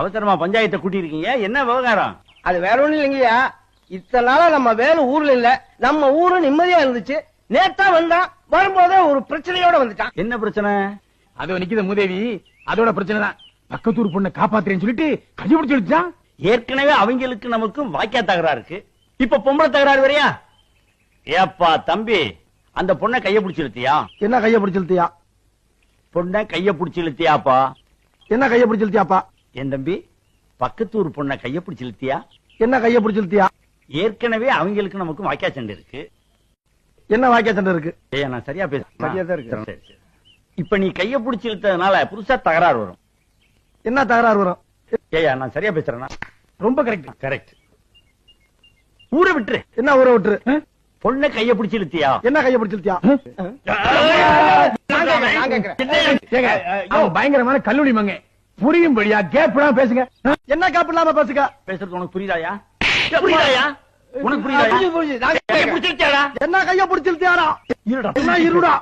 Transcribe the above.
அவசரமா பஞ்சாயத்தை கூட்டி இருக்கீங்க, என்ன விவகாரம்? அது வேற ஒண்ணும் இல்லைங்கய்யா. இத்தனை நாளா நம்ம வேலை ஊர்ல இல்ல, நம்ம ஊரு நிம்மதியா இருந்துச்சு. நேத்தா வந்தான், வரும்போதே ஒரு பிரச்சனையோட வந்துட்டான். என்ன பிரச்சனை? அதோ நிக்குத மூதேவி, அதோட பிரச்சனை தான். பக்கத்தூர் பொண்ணை காப்பாத்துறேன்னு சொல்லிட்டு கையை பிடிச்சு வச்சான். ஏற்கனவே அவங்களுக்கு நமக்கும் வாய்க்கா தகராறு இருக்கு, இப்ப பொம்பளை தகராறு வரையா? ஏப்பா தம்பி, அந்த பொண்ணை கைய பிடிச்சு இழுத்தியா? என்ன கைய பிடிச்சு இழுத்தியா? பொண்ணை கைய பிடிச்சு இழுத்தியாப்பா? என்ன கைய பிடிச்சு இழுத்தியாப்பா? என் தம்பி, பக்கத்தூர் பொண்ணை கைய பிடிச்சு இழுத்தியா? என்ன கைய பிடிச்சு இழுத்தியா? ஏற்கனவே அவங்களுக்கு நமக்கும் வாய்க்கா சண்டை இருக்கு. என்ன வாய்க்கா சண்டை இருக்கு? ஏய், நான் சரியா பேசுறேன்? சரியா தான் இருக்கு. சரி, சரி. இப்ப நீ கைய பிடிச்சு இழுத்ததுனால புதுசா தகராறு வரும். என்ன தகராறு வரும்? ஏயா, நான் சரியா பேசுறேன்னா? ரொம்ப கரெக்ட். கரெக்ட். ஊரை விட்டுரு. என்ன ஊரை விட்டுரு? பொண்ணை கைய பிடிச்சு இழுத்தியா? என்ன கைய பிடிச்சு இழுத்தியா? பயங்கரமான கல்லூரி மங்க, புரியும்படியா கேப்டா பேசுங்க. என்ன கேப் இல்லாம பேசுங்க? பேசுறது உனக்கு புரியுதாயா? புரியுதாயா? உனக்கு புரியுதாயா? புரியுது. கைய பிடிச்சு இழுத்தியாடா? என்ன கைய பிடிச்சு இழுத்தியாரா? இருடா. என்ன இருடா?